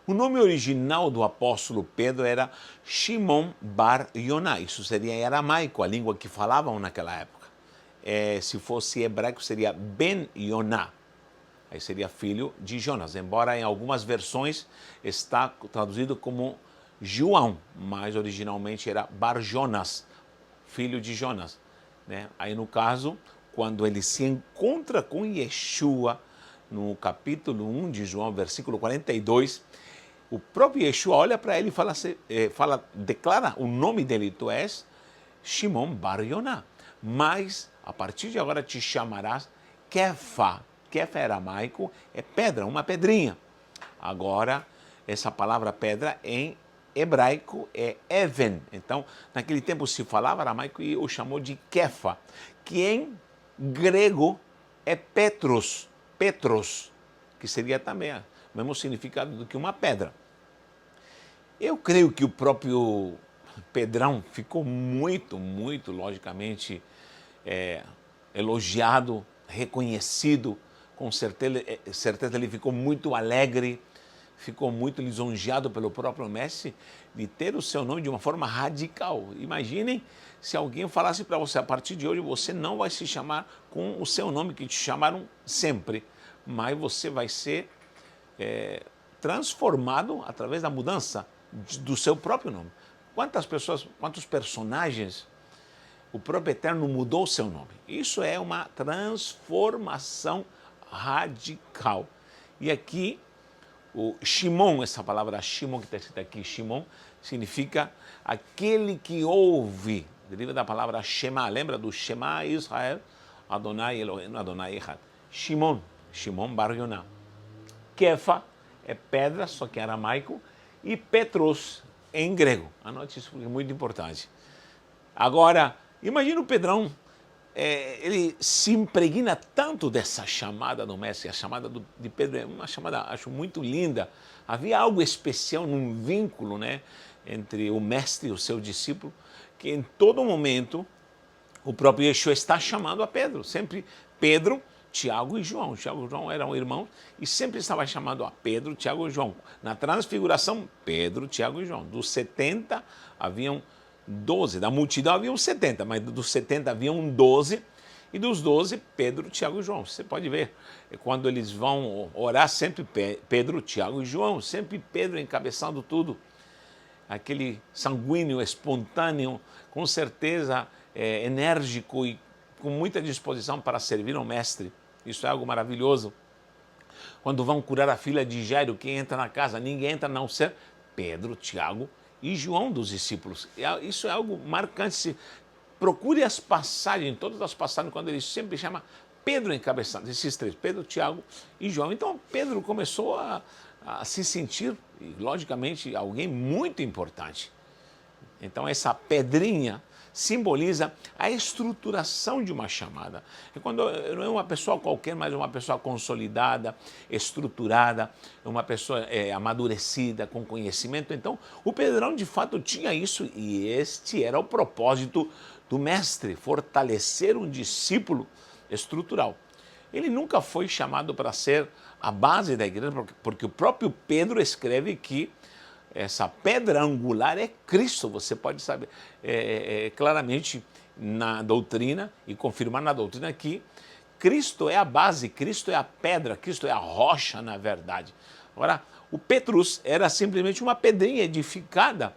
O nome original do apóstolo Pedro era Shimon Bar Yoná. Isso seria em aramaico, a língua que falavam naquela época. Se fosse hebraico, seria Ben Yoná. Aí seria filho de Jonas, embora em algumas versões está traduzido como João, mas originalmente era Bar Jonas, filho de Jonas. Né? Aí no caso, quando ele se encontra com Yeshua, no capítulo 1 de João, versículo 42, o próprio Yeshua olha para ele e declara o nome dele, tu és Shimon Bar Yoná, mas a partir de agora te chamarás Kefa. Kefa aramaico é pedra, uma pedrinha. Agora, essa palavra pedra em hebraico é Even. Então, naquele tempo se falava aramaico e o chamou de Kefa, que em grego é Petros, Petros, que seria também o mesmo significado do que uma pedra. Eu creio que o próprio Pedrão ficou muito, logicamente, elogiado, reconhecido. Com certeza ele ficou muito alegre, ficou muito lisonjeado pelo próprio mestre de ter o seu nome de uma forma radical. Imaginem se alguém falasse para você, a partir de hoje você não vai se chamar com o seu nome que te chamaram sempre, mas você vai ser transformado através da mudança do seu próprio nome. Quantas pessoas, quantos personagens o próprio Eterno mudou o seu nome? Isso é uma transformação radical. E aqui, o Shimon, essa palavra Shimon que está escrita aqui, Shimon, significa aquele que ouve, deriva da palavra Shema, lembra do Shema Israel, Adonai Eloheinu, Adonai Echad. Shimon, Shimon Bar Yoná. Kefa é pedra, só que é aramaico, e Petros em grego. Anote isso porque é muito importante. Agora, imagina o Pedrão, ele se impregna tanto dessa chamada do mestre, a chamada de Pedro é uma chamada, acho, muito linda. Havia algo especial num vínculo, né, entre o mestre e o seu discípulo, que em todo momento o próprio Yeshua está chamando a Pedro. Sempre Pedro, Tiago e João. Tiago e João eram irmãos e sempre estava chamando a Pedro, Tiago e João. Na transfiguração, Pedro, Tiago e João. Dos 70 haviam 12, da multidão haviam 70, mas dos 70 haviam 12, e dos 12, Pedro, Tiago e João. Você pode ver, quando eles vão orar, sempre Pedro, Tiago e João, sempre Pedro encabeçando tudo. Aquele sanguíneo, espontâneo, com certeza enérgico e com muita disposição para servir ao mestre. Isso é algo maravilhoso. Quando vão curar a filha de Jairo, quem entra na casa? Ninguém entra a não ser Pedro, Tiago e João dos discípulos. Isso é algo marcante. Procure as passagens, todas as passagens, quando ele sempre chama Pedro encabeçando, esses três, Pedro, Tiago e João. Então Pedro começou a se sentir, logicamente, alguém muito importante. Então essa pedrinha simboliza a estruturação de uma chamada. E quando não é uma pessoa qualquer, mas uma pessoa consolidada, estruturada, uma pessoa amadurecida, com conhecimento. Então, o Pedrão, de fato, tinha isso e este era o propósito do mestre, fortalecer um discípulo estrutural. Ele nunca foi chamado para ser a base da igreja, porque o próprio Pedro escreve que essa pedra angular é Cristo. Você pode saber claramente na doutrina e confirmar na doutrina que Cristo é a base, Cristo é a pedra, Cristo é a rocha, na verdade. Agora, o Petrus era simplesmente uma pedrinha edificada.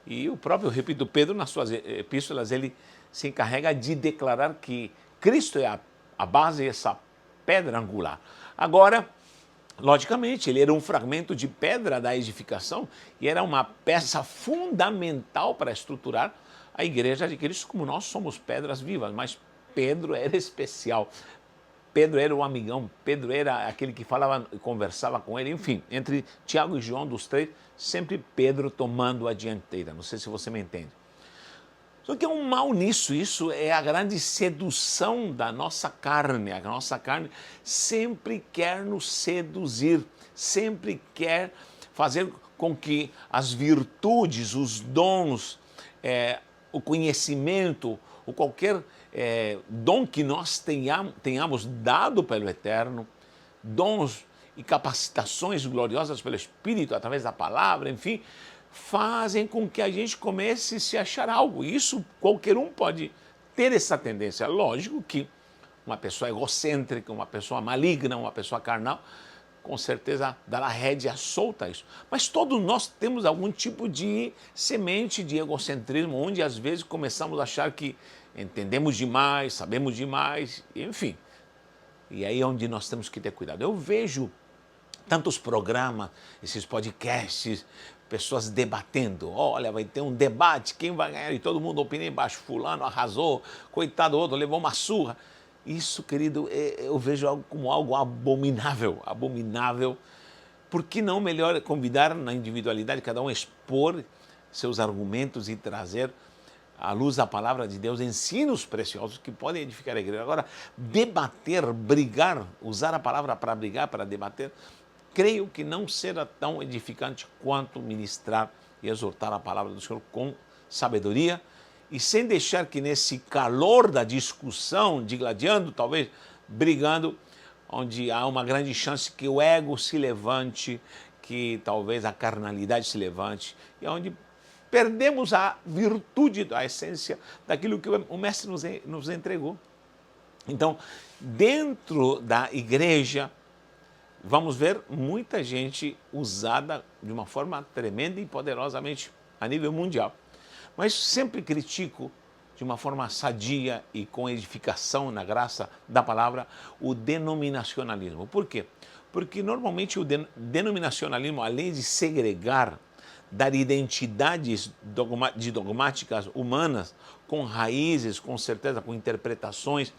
E o próprio, repito, Pedro, nas suas epístolas, ele se encarrega de declarar que Cristo é a base, essa pedra angular. Agora, logicamente, ele era um fragmento de pedra da edificação e era uma peça fundamental para estruturar a igreja de Cristo, como nós somos pedras vivas, mas Pedro era especial. Pedro era o amigão, Pedro era aquele que falava e conversava com ele, enfim, entre Tiago e João, dos três, sempre Pedro tomando a dianteira. Não sei se você me entende. Só que é um mal nisso, isso é a grande sedução da nossa carne. A nossa carne sempre quer nos seduzir, sempre quer fazer com que as virtudes, os dons, o conhecimento, ou qualquer dom que nós tenhamos dado pelo Eterno, dons e capacitações gloriosas pelo Espírito, através da palavra, enfim, fazem com que a gente comece a se achar algo. Isso qualquer um pode ter essa tendência. Lógico que uma pessoa egocêntrica, uma pessoa maligna, uma pessoa carnal, com certeza dará rédea solta a isso. Mas todos nós temos algum tipo de semente de egocentrismo, onde às vezes começamos a achar que entendemos demais, sabemos demais, enfim. E aí é onde nós temos que ter cuidado. Eu vejo tantos programas, esses podcasts, pessoas debatendo. Olha, vai ter um debate, quem vai ganhar? E todo mundo opina embaixo, fulano arrasou, coitado do outro, levou uma surra. Isso, querido, eu vejo algo como algo abominável, abominável. Por que não melhor convidar na individualidade, cada um a expor seus argumentos e trazer à luz da palavra de Deus ensinos preciosos que podem edificar a igreja. Agora, debater, brigar, usar a palavra para brigar, para debater, creio que não será tão edificante quanto ministrar e exortar a palavra do Senhor com sabedoria e sem deixar que nesse calor da discussão, digladiando, talvez brigando, onde há uma grande chance que o ego se levante, que talvez a carnalidade se levante, e onde perdemos a virtude, a essência daquilo que o Mestre nos entregou. Então, dentro da igreja, vamos ver muita gente usada de uma forma tremenda e poderosamente a nível mundial. Mas sempre critico de uma forma sadia e com edificação na graça da palavra o denominacionalismo. Por quê? Porque normalmente o denominacionalismo, além de segregar, dar identidades dogmáticas humanas com raízes, com certeza, com interpretações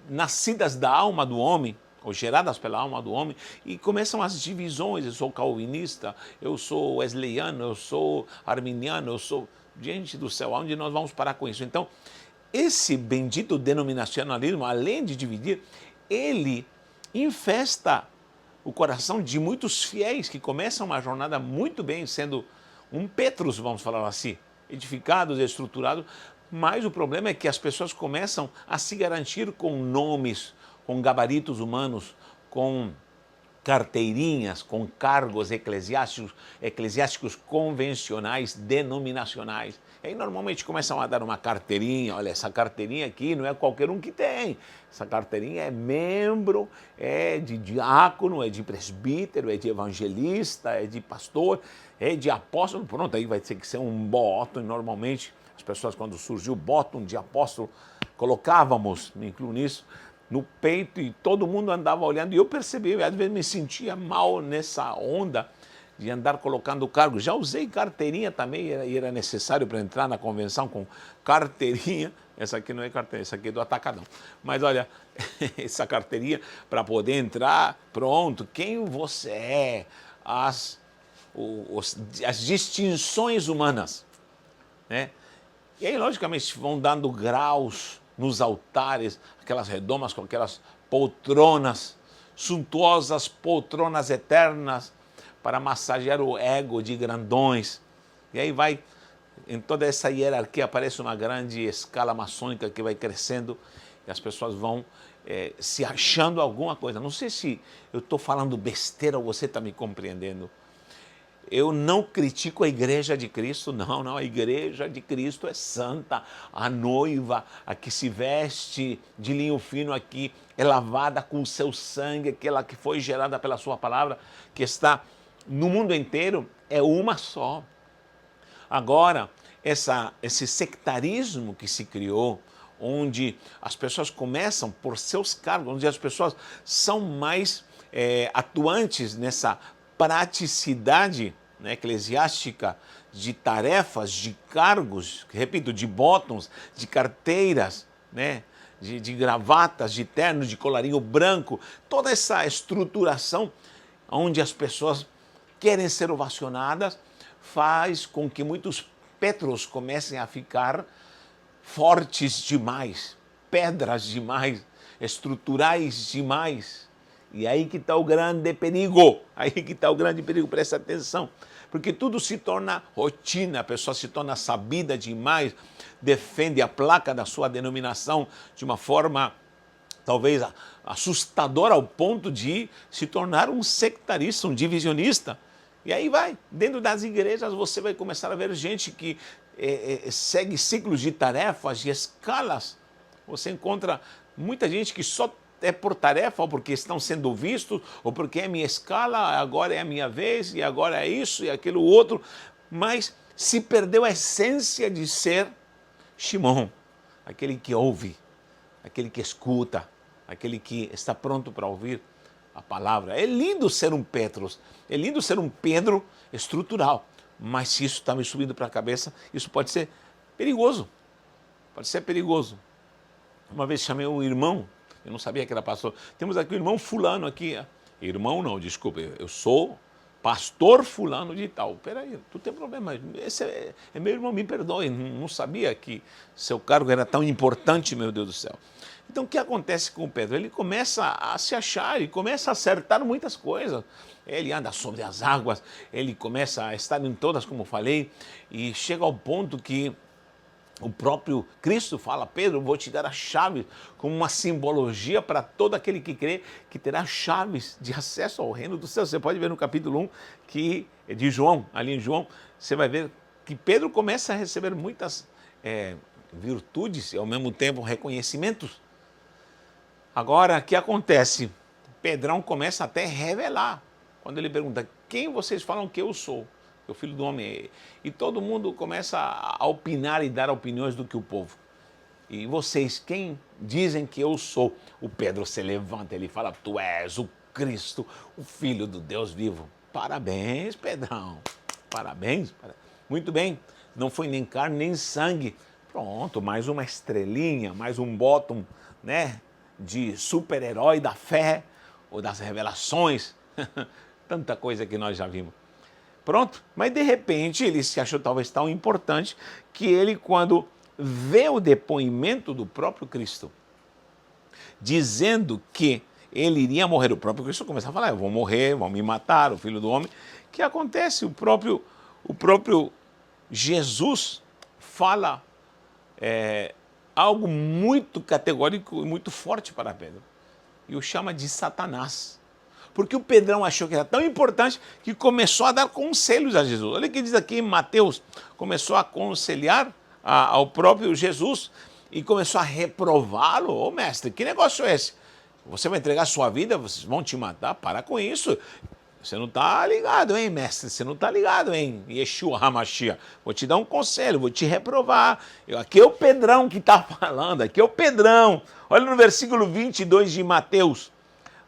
nascidas da alma do homem, ou geradas pela alma do homem, e começam as divisões. Eu sou calvinista, eu sou wesleyano, eu sou arminiano, eu sou... Gente do céu, aonde nós vamos parar com isso? Então, esse bendito denominacionalismo, além de dividir, ele infesta o coração de muitos fiéis que começam uma jornada muito bem, sendo um Petrus, vamos falar assim, edificados, estruturados, mas o problema é que as pessoas começam a se garantir com nomes, com gabaritos humanos, com carteirinhas, com cargos eclesiásticos convencionais, denominacionais. E aí normalmente começam a dar uma carteirinha, olha, essa carteirinha aqui não é qualquer um que tem. Essa carteirinha é membro, é de diácono, é de presbítero, é de evangelista, é de pastor, é de apóstolo. Pronto, aí vai ter que ser um bóton. Normalmente as pessoas, quando surgiu o bóton de apóstolo, colocávamos, me incluo nisso, no peito e todo mundo andava olhando. E eu percebi, às vezes me sentia mal nessa onda de andar colocando cargo. Já usei carteirinha também, e era necessário para entrar na convenção com carteirinha. Essa aqui não é carteirinha, essa aqui é do Atacadão. Mas olha, essa carteirinha para poder entrar, pronto, quem você é, as distinções humanas, né? E aí, logicamente, vão dando graus nos altares, aquelas redomas com aquelas poltronas, suntuosas poltronas eternas para massagear o ego de grandões. E aí vai, em toda essa hierarquia aparece uma grande escala maçônica que vai crescendo e as pessoas vão se achando alguma coisa. Não sei se eu estou falando besteira ou você está me compreendendo. Eu não critico a igreja de Cristo, não, a igreja de Cristo é santa, a noiva, a que se veste de linho fino aqui, é lavada com o seu sangue, aquela que foi gerada pela sua palavra, que está no mundo inteiro, é uma só. Agora, esse sectarismo que se criou, onde as pessoas começam por seus cargos, onde as pessoas são mais atuantes nessa praticidade, né, eclesiástica, de tarefas, de cargos, repito, de botões, de carteiras, né, de gravatas, de terno, de colarinho branco, toda essa estruturação onde as pessoas querem ser ovacionadas, faz com que muitos Petros comecem a ficar fortes demais, pedras demais, estruturais demais. E aí que está o grande perigo, presta atenção, porque tudo se torna rotina, a pessoa se torna sabida demais, defende a placa da sua denominação de uma forma talvez assustador ao ponto de se tornar um sectarista, um divisionista. E aí vai, dentro das igrejas você vai começar a ver gente que segue ciclos de tarefas, de escalas. Você encontra muita gente que só é por tarefa, ou porque estão sendo vistos, ou porque é minha escala, agora é a minha vez, e agora é isso e aquilo outro, mas se perdeu a essência de ser Shimon, aquele que ouve, aquele que escuta, aquele que está pronto para ouvir a palavra. É lindo ser um Petros, é lindo ser um Pedro estrutural, mas se isso está me subindo para a cabeça, isso pode ser perigoso, pode ser perigoso. Uma vez chamei um irmão, eu não sabia que era pastor, temos aqui o irmão fulano aqui, irmão não, desculpa, eu sou pastor fulano de tal. Peraí, tu tem problema, esse é meu irmão, me perdoe, não sabia que seu cargo era tão importante, meu Deus do céu. Então o que acontece com o Pedro? Ele começa a se achar, ele começa a acertar muitas coisas. Ele anda sobre as águas, ele começa a estar em todas, como falei, e chega ao ponto que o próprio Cristo fala: Pedro, vou te dar as chaves, como uma simbologia para todo aquele que crê, que terá chaves de acesso ao reino do céu. Você pode ver no capítulo 1 que, de João, ali em João, você vai ver que Pedro começa a receber muitas virtudes e ao mesmo tempo reconhecimentos. Agora, o que acontece? Pedrão começa até a revelar, quando ele pergunta: quem vocês falam que eu sou? O filho do homem é. E todo mundo começa a opinar e dar opiniões do que o povo. E vocês, quem dizem que eu sou? O Pedro se levanta, ele fala: tu és o Cristo, o Filho do Deus vivo. Parabéns, Pedrão. Parabéns. Muito bem. Não foi nem carne nem sangue. Pronto, mais uma estrelinha, mais um bottom, né, de super-herói da fé ou das revelações. Tanta coisa que nós já vimos. Pronto, mas de repente ele se achou talvez tão importante que ele, quando vê o depoimento do próprio Cristo, dizendo que ele iria morrer, o próprio Cristo começa a falar: eu vou morrer, vão me matar, o Filho do Homem. O que acontece? O próprio Jesus fala algo muito categórico e muito forte para Pedro, e o chama de Satanás. Porque o Pedrão achou que era tão importante que começou a dar conselhos a Jesus. Olha o que diz aqui em Mateus, começou a aconselhar ao próprio Jesus e começou a reprová-lo. Ô mestre, que negócio é esse? Você vai entregar a sua vida, vocês vão te matar? Para com isso. Você não está ligado, hein, mestre? Você não está ligado, hein, Yeshua HaMashiach? Vou te dar um conselho, vou te reprovar. Aqui é o Pedrão que está falando, aqui é o Pedrão. Olha no versículo 22 de Mateus.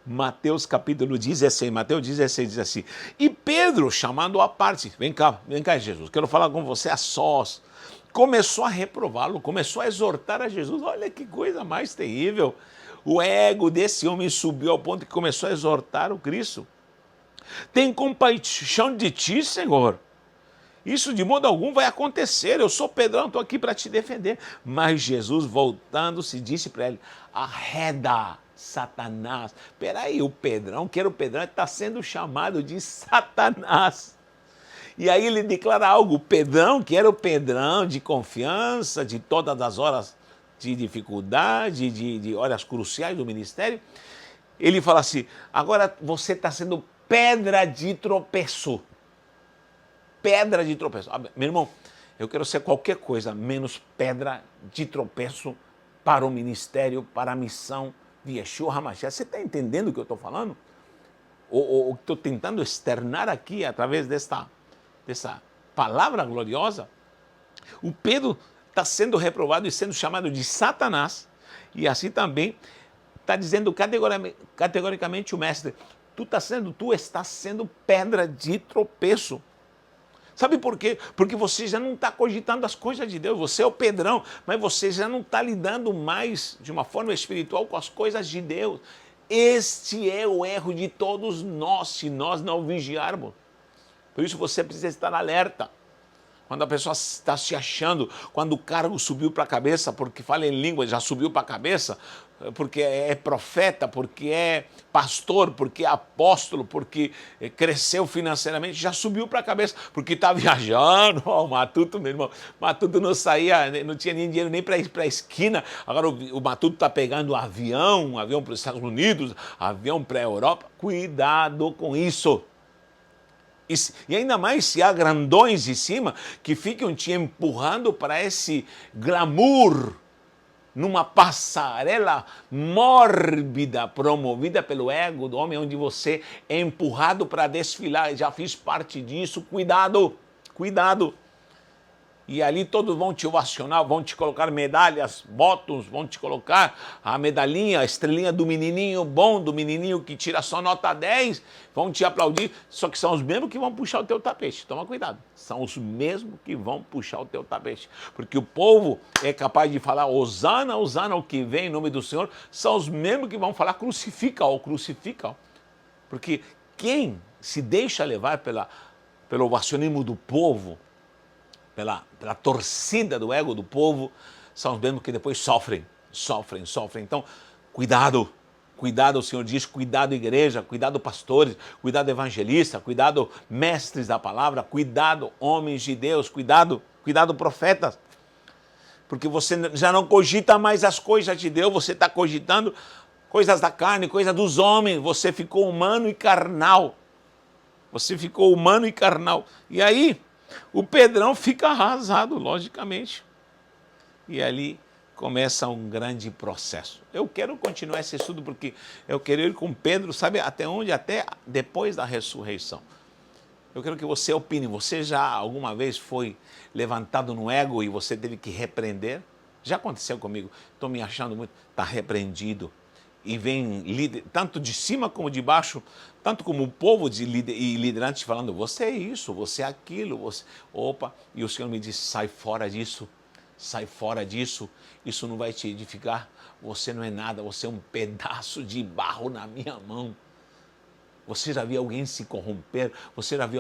Mateus capítulo 16, Mateus 16 diz assim: e Pedro, chamando-o à parte, vem cá Jesus, quero falar com você a sós, começou a reprová-lo, começou a exortar a Jesus. Olha que coisa mais terrível, o ego desse homem subiu ao ponto que começou a exortar o Cristo. Tem compaixão de ti, Senhor, isso de modo algum vai acontecer, eu sou Pedrão, estou aqui para te defender. Mas Jesus, voltando-se, disse para ele: arreda, Satanás. Peraí, o Pedrão, que era o Pedrão, está sendo chamado de Satanás. E aí ele declara algo: o Pedrão, que era o Pedrão de confiança, de todas as horas de dificuldade, de horas cruciais do ministério, ele fala assim: agora você está sendo pedra de tropeço. Pedra de tropeço. Meu irmão, eu quero ser qualquer coisa menos pedra de tropeço para o ministério, para a missão de Yeshua HaMashiach. Você está entendendo o que eu estou falando? Ou estou tentando externar aqui através dessa palavra gloriosa? O Pedro está sendo reprovado e sendo chamado de Satanás, e assim também está dizendo categoricamente o mestre: tu estás sendo pedra de tropeço. Sabe por quê? Porque você já não está cogitando as coisas de Deus. Você é o Pedrão, mas você já não está lidando mais de uma forma espiritual com as coisas de Deus. Este é o erro de todos nós, se nós não vigiarmos. Por isso você precisa estar alerta. Quando a pessoa está se achando, quando o cargo subiu para a cabeça, porque fala em língua, já subiu para a cabeça, porque é profeta, porque é pastor, porque é apóstolo, porque cresceu financeiramente, já subiu para a cabeça, porque está viajando. O Matuto, meu irmão, Matuto não saía, não tinha nem dinheiro nem para ir para a esquina. Agora o Matuto está pegando um avião para os Estados Unidos, avião para a Europa. Cuidado com isso. E ainda mais se há grandões em cima que ficam te empurrando para esse glamour numa passarela mórbida promovida pelo ego do homem, onde você é empurrado para desfilar. Já fiz parte disso, cuidado, cuidado. E ali todos vão te ovacionar, vão te colocar medalhas, botões, vão te colocar a medalhinha, a estrelinha do menininho bom, do menininho que tira só nota 10, vão te aplaudir, só que são os mesmos que vão puxar o teu tapete. Toma cuidado, são os mesmos que vão puxar o teu tapete. Porque o povo é capaz de falar, Hosana, Hosana, o que vem em nome do Senhor, são os mesmos que vão falar, crucifica-o, crucifica-o. Porque quem se deixa levar pelo ovacionismo do povo, pela torcida do ego do povo, são os mesmos que depois sofrem. Então, cuidado, o Senhor diz, cuidado igreja, cuidado pastores, cuidado evangelista, cuidado mestres da palavra, cuidado homens de Deus, cuidado profetas. Porque você já não cogita mais as coisas de Deus, você está cogitando coisas da carne, coisas dos homens, você ficou humano e carnal. E aí, o Pedrão fica arrasado, logicamente. E ali começa um grande processo. Eu quero continuar esse estudo porque eu quero ir com Pedro, sabe até onde? Até depois da ressurreição. Eu quero que você opine. Você já alguma vez foi levantado no ego e você teve que repreender? Já aconteceu comigo. Estou me achando muito. Está repreendido. E vem líder, tanto de cima como de baixo, tanto como o povo e liderantes falando, você é isso, você é aquilo, você... Opa, e o Senhor me disse, sai fora disso, isso não vai te edificar, você não é nada, você é um pedaço de barro na minha mão. Você já viu alguém se corromper? Você já viu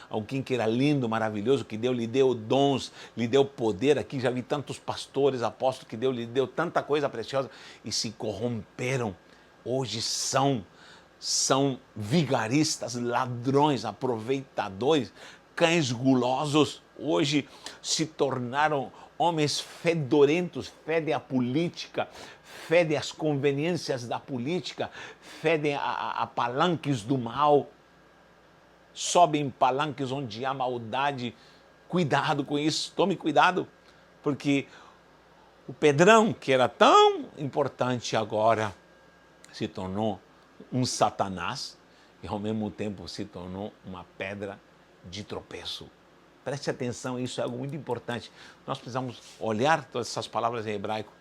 alguém que era lindo, maravilhoso, que Deus lhe deu dons, lhe deu poder aqui? Já vi tantos pastores, apóstolos, que Deus lhe deu tanta coisa preciosa e se corromperam. Hoje são vigaristas, ladrões, aproveitadores, cães gulosos. Hoje se tornaram homens fedorentos, fedem a política, fedem as conveniências da política, fedem a palanques do mal, sobem em palanques onde há maldade. Cuidado com isso, tome cuidado, porque o Pedrão, que era tão importante agora, se tornou um Satanás e ao mesmo tempo se tornou uma pedra de tropeço. Preste atenção, isso é algo muito importante. Nós precisamos olhar todas essas palavras em hebraico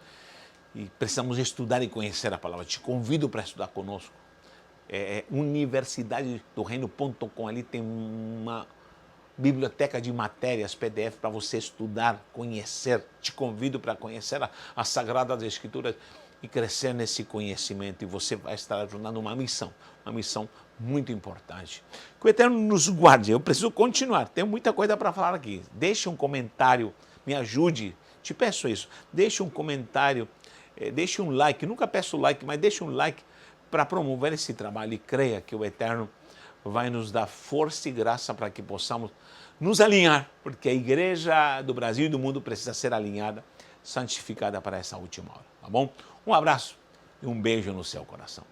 e precisamos estudar e conhecer a palavra. Te convido para estudar conosco. Universidade do Reino.com, ali tem uma biblioteca de matérias, PDF, para você estudar, conhecer. Te convido para conhecer as Sagradas Escrituras e crescer nesse conhecimento. E você vai estar ajudando uma missão muito importante. Que o Eterno nos guarde. Eu preciso continuar, tenho muita coisa para falar aqui. Deixe um comentário, me ajude, te peço isso. Deixe um comentário, deixe um like, nunca peço like, mas deixe um like para promover esse trabalho e creia que o Eterno vai nos dar força e graça para que possamos nos alinhar, porque a igreja do Brasil e do mundo precisa ser alinhada, santificada para essa última hora, tá bom? Um abraço e um beijo no seu coração.